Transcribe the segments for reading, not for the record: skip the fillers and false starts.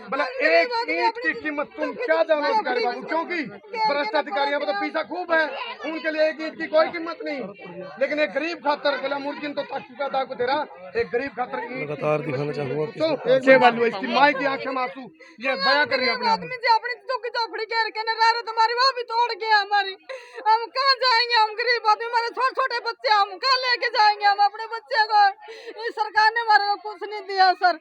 भला एक ईंट की कीमत तुम क्या जानो अधिकारी बाबू, क्योंकि भ्रष्ट अधिकारियों में तो पैसा खूब है, उनके लिए एक ईंट की कोई कीमत नहीं, लेकिन एक गरीब खातर गला मुर्गिन तो ताकि का दाग तेरा एक गरीब खातर लगातार दिखाना चाहूंगा चलो एक वाली इसकी माई की आंखें में आंसू ये बया कर रही है अपने आदमी जी अपनी झुग्गी झोपड़ी घेर के न रह रहे, तुम्हारी वो भी तोड़ गया हमारी, हम कहाँ जाएंगे, हम गरीब आदमी, हमारे छोटे छोटे बच्चे, हम कहाँ लेके जाएंगे हम अपने बच्चे को। इस सरकार ने हमारे को कुछ नहीं दिया सर,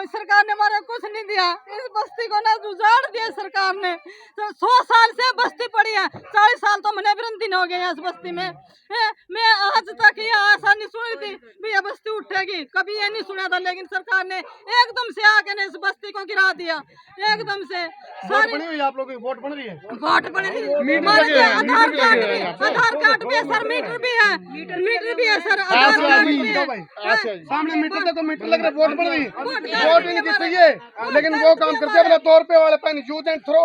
सरकार ने हमारे को कुछ नहीं दिया, इस बस्ती को ना उजाड़ दिया सरकार ने। तो 100 साल से बस्ती पड़ी है, 40 साल तो मैंने दिन हो गए इस बस्ती में। मैं आज तक ये आशा नहीं सुनी थी भी ये बस्ती उठेगी, कभी ये नहीं सुना था, लेकिन सरकार ने एकदम से आके ने इस बस्ती को गिरा दिया, एकदम से। वोट बनी हुई आप लोगों की, वोट बन रही है, वोट बन रही है, आधार कार्ड भी है सर, मीटर भी है, मीटर भी है सर, आधार कार्ड भी है। सामने मीटर देखो, मीटर लग रहा है, वोट बन रही है, वोट इनकी चाहिए, लेकिन वो काम करते हैं बोला 2 रुपए वाले पेन यूज एंड थ्रो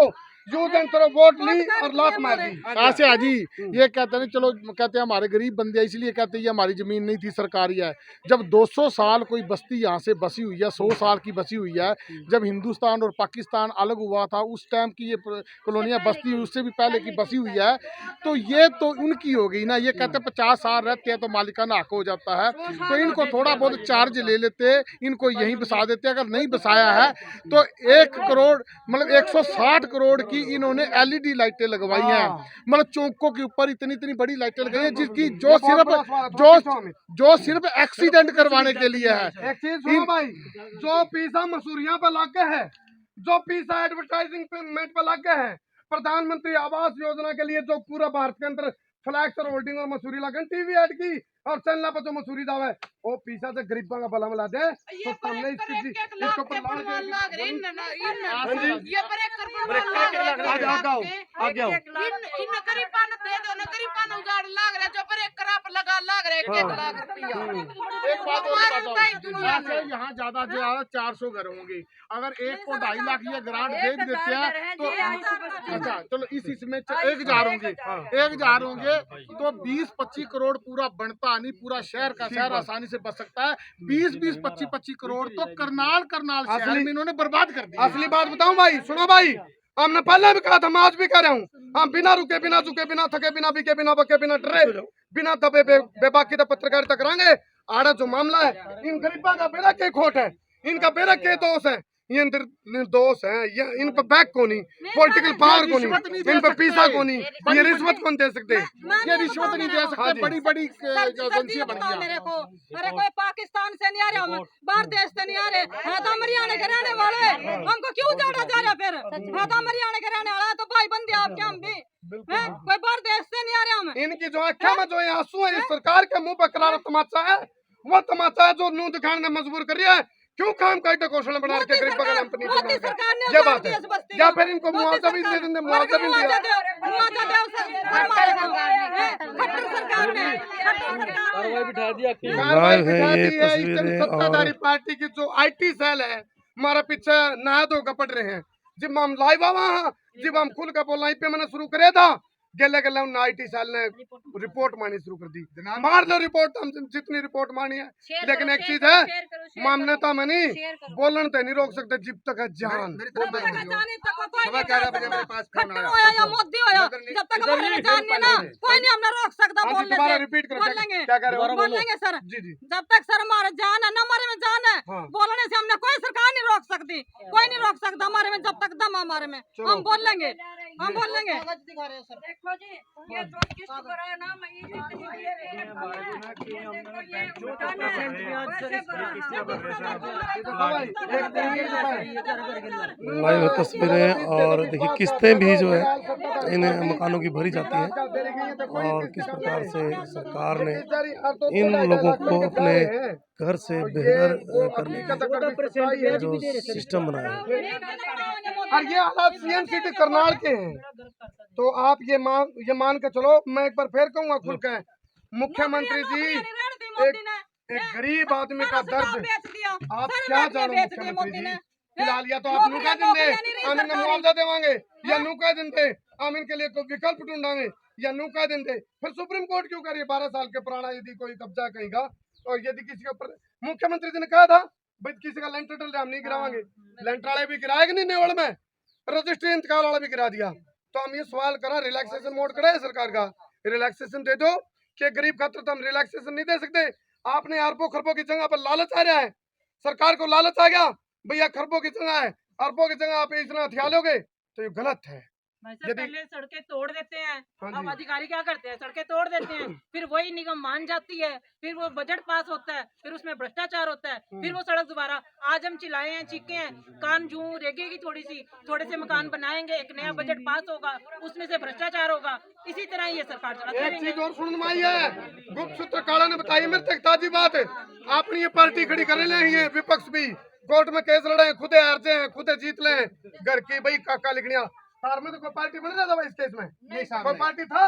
वोट ली और लात मार दी। आसिया जी ये कहते हैं, चलो कहते हैं हमारे गरीब बंदे, इसलिए कहते हैं ये हमारी जमीन नहीं थी, सरकारी है। जब 200 साल कोई बस्ती यहाँ से बसी हुई है, 100 साल की बसी हुई है, जब हिंदुस्तान और पाकिस्तान अलग हुआ था उस टाइम की ये कॉलोनियाँ बस्ती हुई, उससे भी पहले की बसी हुई है, तो ये तो उनकी हो गई ना। ये कहते हैं 50 साल रहते हैं तो मालिकाना हक हो जाता है, तो इनको थोड़ा बहुत चार्ज ले लेते, इनको यहीं बसा देते। अगर नहीं बसाया है तो 1 करोड़ मतलब 160 करोड़ की इन्होंने LED लाइटें लगवाई हैं, मतलब चौकों के ऊपर इतनी इतनी बड़ी लाइटें लगाई हैं, जिसकी जो सिर्फ एक्सीडेंट करवाने के लिए है। एक चीज सुनो भाई, जो पैसा मसूरिया पे लागे है, जो पैसा एडवर्टाइजिंग पे लागे है, प्रधानमंत्री आवास योजना के लिए जो पूरा भारत के अंदर फ्लैक्स और होल्डिंग और मसूरी लगन टीवी ऐड की और चैनल पर जो मसूरी दावा है वो पैसा से गरीबों का भला मिला दे, तो सामने इसको पर यहाँ ज्यादा से ज्यादा 400 घर होंगे, अगर 1 को 2.5 लाख ये ग्रांट दे देते हैं तो अच्छा चलो इसमें 1,000 होंगे, 1,000 होंगे तो 20-25 करोड़ पूरा बनता नहीं, पूरा शहर का शहर आसानी से बच सकता है। 20-20, 25-25 करोड़ तो करनाल शहर में इन्होंने बर्बाद कर दिया। असली बात बताऊं भाई, सुनो भाई, हमने पहले भी कहा था, मैं आज भी कह रहा हूँ, हम बिना रुके, बिना झुके, बिना थके, बिना बिके, बिना बके, बिना डरे, बिना दबे बेबाकी पत्रकारिता कराएंगे। आड़ा जो मामला है, इन गरीबा का बेड़ा के खोट है, इनका बेड़ा के दोष है, ये निर्दोष है, ये इन पर बैक को नहीं, पॉलिटिकल पावर को नहीं, इन पर पैसा को नहीं, ये रिश्वत कौन दे सकते, ये रिश्वत नहीं दे सकते। बड़ी बड़ी एजेंसियां बन गई। मेरे को अरे कोई पाकिस्तान से नहीं आ रहे, हम बाहर देश से नहीं आ रहे, है तो हरियाणा के रहने वाले, हमको क्यों जाना जा रहा फिर, है तो हरियाणा के रहने वाला, तो भाई बंदे आप क्या, हम भी कोई बाहर देश से नहीं आ रहे हम। इनकी जो आंखें में जो आंसू है, इस सरकार के मुंह पर करारा तमाचा है, वो तमाचा है जो मुंह दिखाने में मजबूर कर रहा है। क्यों काम का घोषणा बना के गरीब बगल हम ये बात है, या फिर इनको मुआवजा भी दे देंगे, मुआवजा भी दिया। सत्ताधारी पार्टी की जो IT सेल है हमारा पीछे नहा धो कपट रहे हैं, जब हम लाइव आवा, जब हम खुल का बोलना पे मैंने शुरू करे था, गले गले उन IT सेल ने रिपोर्ट मारनी शुरू कर दी। मार लो रिपोर्ट, हम जितनी रिपोर्ट मारनी है, लेकिन एक चीज है, मामनेता में नहीं बोलन तो नहीं रोक सकते जब तक है जान। मोदी होया, जब तक हमारे जान नहीं ना, कोई नहीं हमने रोक सकता बोलने से। रिपीट करो, बोलेंगे, क्या कह रहे हो? बोलेंगे सर, जी जी, जब तक सर हमारे जान है ना, हमारे में जान है, बोलने से हमने कोई सरकार नहीं रोक सकती, कोई नहीं रोक सकता हमारे में, जब तक दम हमारे में, हम बोल लेंगे, हम बोल लेंगे। देखो जी, ये जो किस्त कराया ना, लाइव तस्वीरें और देखिए किस्तें भी जो है इन मकानों की भरी जाती है, और किस प्रकार से सरकार ने इन लोगों को अपने घर से बेघर करने का जो सिस्टम बनाया है। और ये हालात CM सिटी करनाल के हैं, तो आप ये मान के चलो, मैं एक बार फिर कहूँगा खुल के, मुख्यमंत्री जी एक गरीब आदमी का दर्द आप क्या जानो मुख्यमंत्री जी। फिलहाल या तो आप नुका दिन दे, हम इन्हें मुआवजा देवांगे, या नुका दिन दे हम इनके लिए कोई विकल्प ढूंढांगे, या नुका दिन दे। फिर सुप्रीम कोर्ट क्यों करिए, 12 साल के पुराना यदि कोई कब्जा कहीं का, और यदि किसी के ऊपर मुख्यमंत्री जी ने कहा था भाई किसी का लेंटर डल रहा हम नहीं गिरावांगे, लेंटर वाले भी गिराएगा नहीं नेवल में, रजिस्ट्री इंतकाल वाला भी गिरा दिया। तो हम ये सवाल करा, रिलैक्सेशन मोड करा है सरकार का, रिलैक्सेशन दे दो कि गरीब खातर तो हम रिलैक्सेशन नहीं दे सकते। आपने अरबों खरबों की जगह पर लालच आ रहा है, सरकार को लालच आ गया भैया खरबों की जगह है, अरबों की जगह आप इतना हथियार लोगे तो ये गलत है। पहले सड़कें तोड़ देते हैं, हाँ अब जी। अधिकारी क्या करते हैं, सड़कें तोड़ देते हैं, फिर वही निगम मान जाती है, फिर वो बजट पास होता है, फिर उसमें भ्रष्टाचार होता है, फिर वो सड़क दोबारा। आज हम चिल्लाए हैं, चीखे हैं, कान जूं रेगेगी थोड़े से मकान बनाएंगे, एक नया बजट पास होगा, उसमें से भ्रष्टाचार होगा। इसी तरह ये सरकार चलाती एक रहेगी। चीज और सुन में आई है, गुप्त सूत्र काला ने बताई मेरे तक ताजी बात है। आपने ये पार्टी खड़ी कर ले हैं, विपक्ष भी कोर्ट में केस लड़े, खुदे हारते हैं, खुदे जीत ले, घर की भाई काका लिखनिया सार में तो कोई पार्टी बन रहा था भाई इस केस में, कोई पार्टी था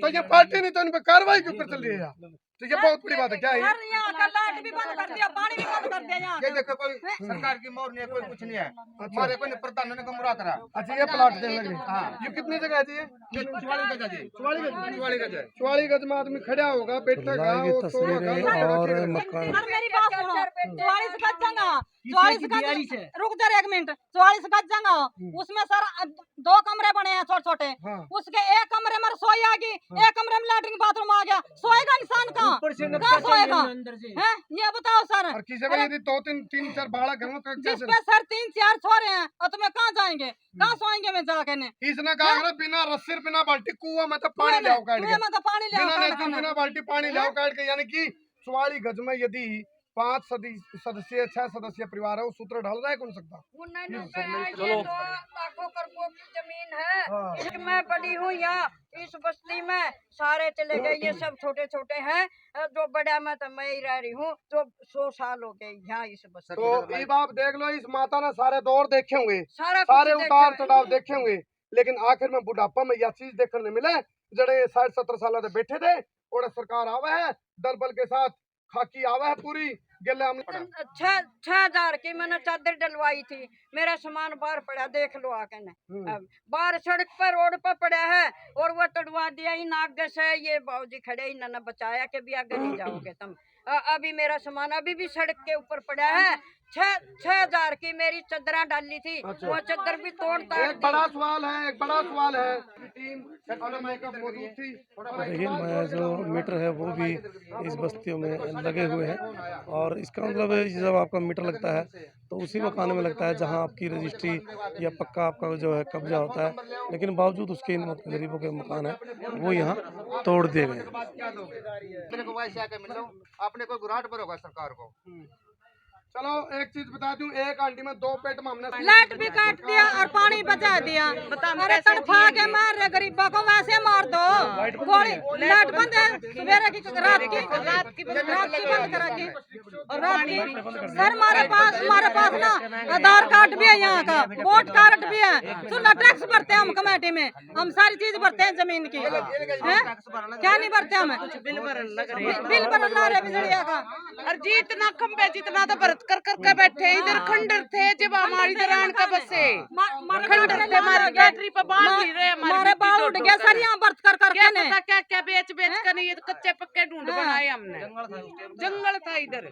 तो ये पार्टी नहीं तो इन पर कार्रवाई क्यों कर चल रही है यार? तो ये बहुत बड़ी बात है। क्या है सर यहाँ का लाइट भी बंद कर दिया, पानी भी बंद कर दिया यहाँ ये देखो कोई सरकार की मोहर नहीं है, कोई कुछ नहीं है, हमारे कोई प्रधान ने कमरा करा। अच्छा ये प्लाट देने लगे। हाँ। ये कितनी जगह है जी? ये 44 गज है जी, 44 गज है। 44 गज में आदमी खड़ा होगा, बैठेगा, ये वो सोएगा, तस्वीरें और रखेगा। मकान सर मेरी बात सुनो, 44 गज जगह, 44 गज, रुक जा एक मिनट, 44 गज जगह, उसमें सर 2 कमरे बने हैं छोटे छोटे, हाँ। उसके एक कमरे में रसोई आ गई, एक कमरे में लैट्रिन बाथरूम आ गया, सोएगा इंसान कहाँ सोएगा? हैं ये बताओ सर। और किसी में यदि 2 3 4 बाड़ा घर में जिस पे सर 3 4 छोरे हैं और तुम्हें कहाँ जाएंगे, कहाँ सोएंगे में जाके ने? इसने कहा अगर बिना रस्सी बिना बाल्टी कुआं में तो पानी ले आओ काट के, कुएं में तो पानी ले आओ बिना काट नेतुन के। बिना बाल्टी पानी ले आओ काट के। यानी कि 44 गज में यदि 5 सदस्य 6 सदस्य परिवार है, वो सूत्र ढल रहा है कौन सकता? ये तो लाखों करोड़ों की जमीन है, हाँ। इसमें मैं बड़ी हूँ यहाँ इस बस्ती में, सारे चले गए, ये सब छोटे छोटे हैं, जो बड़ा मैं तो मैं ही रह रही हूँ, जो 100 साल हो गए यहाँ इस बस्ती में। तो ये बाप देख लो, इस माता ने सारे दौर देखे होंगे, सारा कुछ सारे देखा उतार है। चढ़ाव देखे होंगे, लेकिन आखिर में बुढ़ापा में यह चीज देखने मिले जड़े 60-70 साल से बैठे थे और सरकार आवा है दल बल के साथ, खाकी आवा है पूरी गेले हम 6,000 की मैंने चादर डलवाई थी, मेरा सामान बाहर पड़ा, देख लो आके ने, अब बाहर सड़क पर रोड पर पड़ा है और वो तड़वा दिया। इन आगे से ये बाबूजी खड़े, इन्होंने बचाया कि भी आगे नहीं जाओगे तुम। अभी मेरा सामान अभी भी सड़क के ऊपर पड़ा है। 6,000 की मेरी चदरा डाली थी, अच्छा। वो चद्दर भी तोड़ ताड़ एक बड़ा सवाल है, एक बड़ा सवाल है। टीम मौजूद थी। देखिए मैं जो मीटर है वो भी इस बस्तियों में लगे हुए हैं, और इसका मतलब है जब आपका मीटर लगता है तो उसी मकान में लगता है जहां आपकी रजिस्ट्री या पक्का आपका जो है कब्जा होता है, लेकिन बावजूद उसके इन गरीबों के मकान है वो यहाँ तोड़ दिए गए हैं। मेरे को वैसे आके मिल लो, आपने कोई गुराट पर होगा सरकार को। चलो एक चीज बता दूं, एक आंटी में 2 पेट में हमने लाइट भी काट दिया और पानी बचा दिया। अरे तड़फा के मार रहे गरीबों को, वैसे मार दो। गोली लाइट बंद है, सवेरे की रात की बंद करा की और रात की। सर हमारे पास ना आधार कार्ड भी है यहाँ का, वोट कार्ड भी है, सुना टैक्स भरते हैं हम कमेटी में, हम सारी चीज भरते हैं जमीन की। हैं? क्या नहीं भरते हमें? बिल भरना रहे बिजलिया का। और जितना खंबे जितना तो भरत कर के बैठे, इधर खंडर थे जब हमारी दरान का बसे खंडर थे, हमारी बैटरी पे बांध नहीं रहे, हमारे बाल उठ गया सर यहाँ बर्थ कर करके ने। क्या क्या बेच कर नहीं, ये तो कच्चे पक्के ढूंढ बनाए हमने, जंगल था इधर।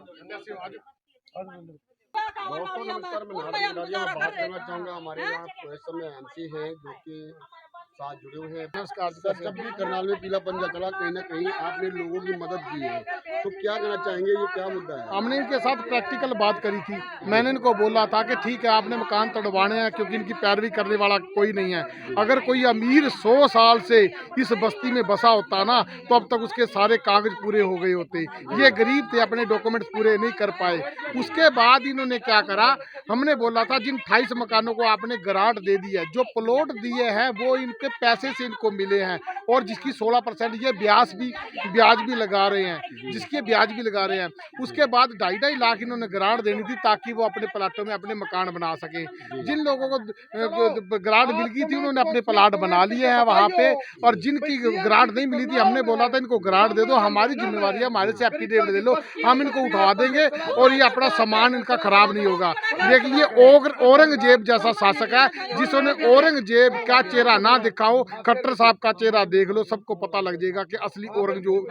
चाहूँगा हमारे यहाँ इस समय एमसी हैं जो कि साथ जुड़े हुए हैं। नमस्कार सर, जब भी करनाल में पीला पंजा चला कहीं ना कहीं आपने लोगों की मदद की है, तो क्या कहना चाहेंगे, ये क्या मुद्दा है? हमने इनके साथ प्रैक्टिकल बात करी थी। मैंने इनको बोला था कि ठीक है आपने मकान तोड़वाने हैं, क्योंकि इनकी पैरवी करने वाला कोई नहीं है। अगर कोई अमीर 100 साल से इस बस्ती में बसा होता ना, तो अब तक उसके सारे कागज पूरे हो गए होते। ये गरीब थे, अपने डॉक्यूमेंट्स पूरे नहीं कर पाए। उसके बाद इन्होंने क्या करा, हमने बोला था जिन 28 मकानों को आपने ग्रांट दे दी है, जो प्लॉट दिए हैं वो इनके पैसे से इनको मिले हैं, और जिसकी 16% ये ब्याज भी लगा रहे हैं, जिसके ब्याज भी लगा रहे हैं। उसके बाद 2.5 लाख इन्होंने ग्रांट देनी थी ताकि वो अपने प्लाटों में अपने मकान बना सके। जिन लोगों को ग्रांट मिल गई थी उन्होंने अपने प्लाट बना लिए हैं वहाँ पे, और जिनकी ग्रांट नहीं मिली थी हमने बोला था इनको ग्रांट दे दो, हमारी जिम्मेवारी है, हमारे से एफिडेविट दे लो, हम इनको उठवा देंगे और ये अपना सामान इनका खराब नहीं होगा। लेकिन ये औरंगजेब जैसा शासक है, जिसने औरंगजेब का चेहरा ना दिखाओ, खट्टर साहब का चेहरा देख लो, सबको पता लग जाएगा कि असली औरंगजेब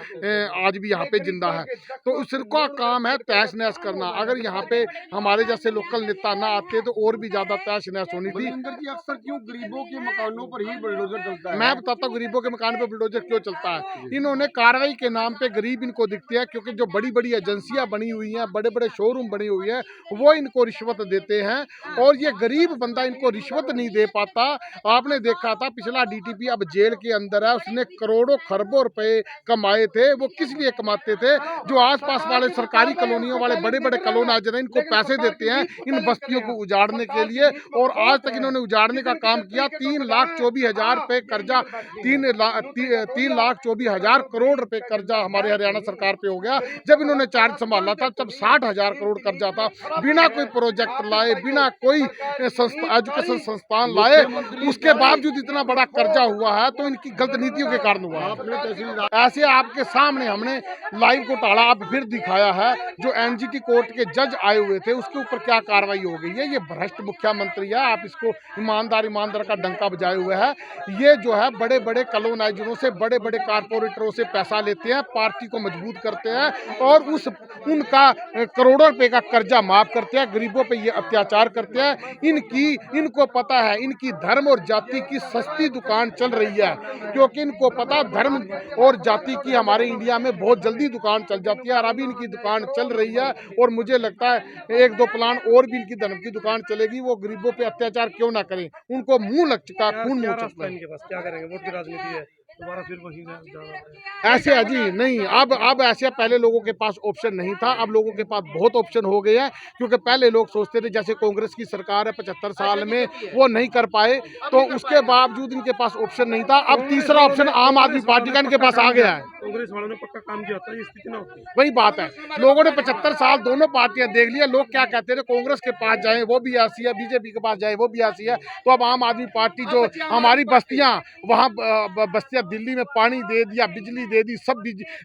आज भी यहाँ पे जिंदा है। तो उसका काम है तहस नहस करना। अगर यहाँ पे हमारे जैसे लोकल नेता ना आते तो और भी ज्यादा तहस नहस होनी थी। अक्सर क्यों गरीबों के मकानों पर ही बुलडोजर चलता है? मैं बताता हूँ गरीबों के मकान पे बुलडोजर क्यों चलता है। इन्होंने कार्रवाई के नाम पे गरीब इनको दिखते हैं, क्योंकि जो बड़ी बड़ी एजेंसियां बनी हुई हैं, बड़े बड़े शोरूम बनी हुई है, वो इनको रिश्वत देते हैं और ये गरीब बंदा इनको रिश्वत नहीं दे पाता। आपने देखा था पिछला डीटीपी अब जेल के अंदर है, उसने करोड़ों खरबों रुपए कमाए थे। वो किस लिए कमाते थे? जो आसपास वाले सरकारी कॉलोनियों वाले बड़े बड़े कॉलोनाइजर इनको पैसे देते हैं इन बस्तियों को उजाड़ने के लिए, और आज तक इन्होंने उजाड़ने का काम किया। 3,24,000 रुपए कर्जा, 3,24,000 करोड़ रुपए कर्जा हमारे हरियाणा सरकार पे हो गया। जब इन्होंने चार्ज संभाला था तब 60,000 करोड़ कर्जा था, बिना कोई प्रोजेक्ट लाए, बिना कोई एजुकेशन संस्थान लाए, उसके बावजूद इतना बड़ा कर्जा हुआ है। तो इनकी गलत नीतियों के कारण हुआ है। ऐसे आपके सामने हमने लाइव घोटाला अब फिर दिखाया है। जो एनजीटी कोर्ट के जज आए हुए थे उसके ऊपर क्या कार्रवाई हो गई है। ये भ्रष्ट मुख्यमंत्री है, आप इसको ईमानदार का डंका बजाए हुए है। ये जो है बड़े बड़े कॉलोनाइजरों से, बड़े बड़े कारपोरेटरों से पैसा लेते हैं, पार्टी को मजबूत करते हैं और उनका करोड़ों रुपए का कर्जा माफ करते हैं, गरीबों पे ये अत्याचार करते हैं। इनको पता है इनकी धर्म और जाति की सस्ती दुकान चल रही है, क्योंकि इनको पता धर्म और जाति की हमारे इंडिया में बहुत जल्दी दुकान चल जाती है और अभी इनकी दुकान चल रही है। और मुझे लगता है 1-2 प्लान और भी इनकी धर्म की दुकान चलेगी। वो गरीबों पे अत्याचार क्यों ना करें, उनको मुंह लग चुका, खून मुंह चुका है। इनके पास क्या करेंगे? वोट की राजनीति है, दोबारा फिर वही जाना ऐसे है जी नहीं, अब ऐसे पहले लोगों के पास ऑप्शन नहीं था, अब लोगों के पास बहुत ऑप्शन हो गए हैं। क्योंकि पहले लोग सोचते थे जैसे कांग्रेस की सरकार है 75 साल में वो नहीं कर पाए, तो उसके बावजूद इनके पास ऑप्शन नहीं था। अब तीसरा ऑप्शन आम आदमी पार्टी का इनके पास आ गया है। कांग्रेस वालों ने पक्का काम किया था, ये स्थिति ना होती। वही बात है, लोगों ने 75 साल दोनों पार्टियां देख लिया। लोग क्या कहते थे, कांग्रेस के पास जाए वो भी ऐसी है, बीजेपी के पास जाए वो भी ऐसी है। तो अब आम आदमी पार्टी जो हमारी बस्तियां, वहाँ बस्तियां दिल्ली में पानी दे दिया, बिजली दे दी, सब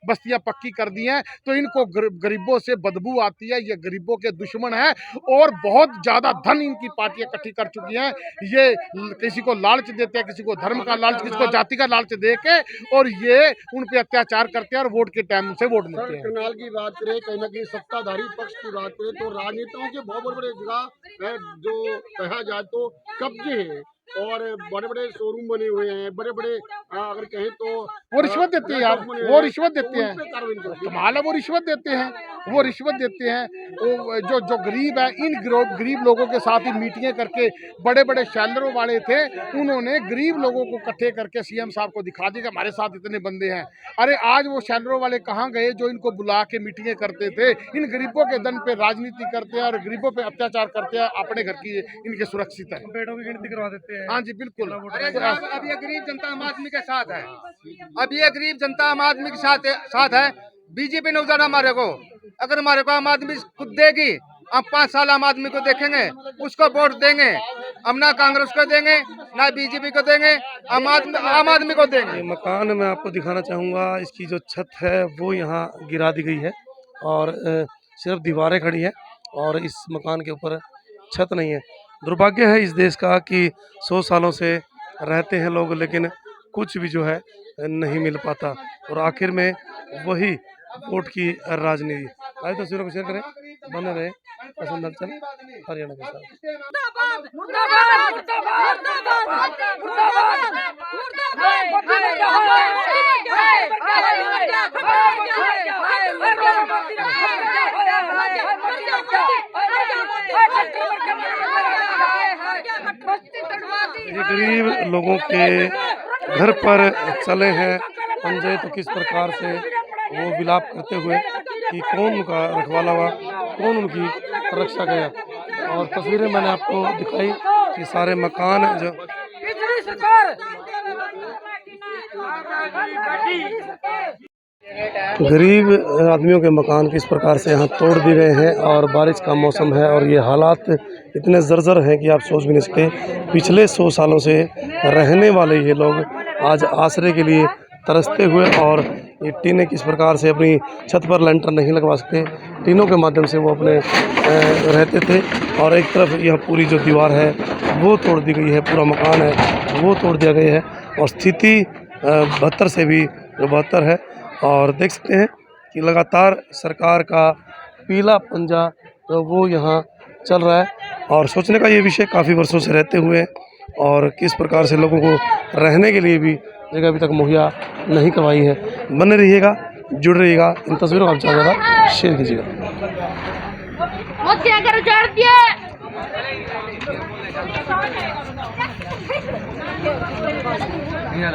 बस्तियां पक्की कर दी हैं। तो इनको गरीबों से बदबू आती है, ये गरीबों के दुश्मन है और बहुत ज्यादा धन इनकी पार्टियां इकट्ठी कर चुकी हैं। ये किसी को लालच देते हैं, किसी को धर्म का लालच, किसी को जाति का लालच दे के, और ये उन पे अत्याचार करते हैं और वोट के टाइम से वोट लेते हैं। करनाल की बात करें, कहीं ना कहीं सत्ताधारी पक्ष की बात करें तो राजनेताओं के बहुत बड़े जगह जो कहा जाए तो कब्जे हैं और बड़े बड़े शोरूम बने हुए हैं, बड़े बड़े अगर कहें तो वो रिश्वत देते हैं यार, वो रिश्वत देते हैं। कमाल है, वो रिश्वत देते हैं, वो रिश्वत देते हैं। जो गरीब है, इन गरीब लोगों के साथ ही मीटिंगें करके, बड़े बड़े शैलरों वाले थे, उन्होंने गरीब लोगों को इकट्ठे करके सीएम साहब को दिखा दिया कि हमारे साथ इतने बंदे हैं। अरे आज वो शैलरों वाले कहाँ गए जो इनको बुला के मीटिंगें करते थे? इन गरीबों के दन पे राजनीति करते हैं और गरीबों पे अत्याचार करते हैं, अपने घर की इनके सुरक्षित है। बेटों की गिनती करवा देते हैं। हाँ जी बिल्कुल। अरे जनाब, अब ये गरीब जनता आम आदमी के साथ है, अब ये गरीब जनता आम आदमी के साथ है। बीजेपी ने उजाड़ा हमारे को, अगर हमारे को आम आदमी खुद देगी, हम 5 साल आम आदमी को देखेंगे, उसको वोट देंगे। हम ना कांग्रेस को देंगे ना बीजेपी को देंगे, आम आदमी को देंगे। ये मकान मैं आपको दिखाना चाहूँगा, इसकी जो छत है वो यहाँ गिरा दी गई है और सिर्फ दीवारें खड़ी हैं और इस मकान के ऊपर छत नहीं है। दुर्भाग्य है इस देश का कि 100 सालों से रहते हैं लोग, लेकिन कुछ भी जो है नहीं मिल पाता और आखिर में वही वोट की राजनीति। आइए तस्वीरों को शेयर करें, बने रहे पसंद चल हरियाणा के साथ। ये गरीब लोगों के घर पर चले हैं पंजे, तो किस प्रकार से वो विलाप करते हुए कि कौन उनका रखवाला हुआ, कौन उनकी रक्षा गया। और तस्वीरें मैंने आपको दिखाई कि सारे मकान जो गरीब आदमियों के मकान किस प्रकार से यहाँ तोड़ दिए गए हैं और बारिश का मौसम है और ये हालात इतने ज़र्ज़र हैं कि आप सोच भी नहीं सकते। पिछले 100 सालों से रहने वाले ये लोग आज आसरे के लिए तरसते हुए, और ये टीनें किस प्रकार से अपनी छत पर लेंटर नहीं लगवा सकते, टीनों के माध्यम से वो अपने रहते थे। और एक तरफ यह पूरी जो दीवार है वो तोड़ दी गई है, पूरा मकान है वो तोड़ दिया गया है और स्थिति बदतर से भी बदतर है। और देख सकते हैं कि लगातार सरकार का पीला पंजा तो वो यहाँ चल रहा है। और सोचने का ये विषय काफ़ी वर्षों से रहते हुए और किस प्रकार से लोगों को रहने के लिए भी जगह अभी तक मुहैया नहीं करवाई है। बने रहिएगा, जुड़ रहिएगा, इन तस्वीरों को आप ज़्यादा शेयर कीजिएगा। यहाँ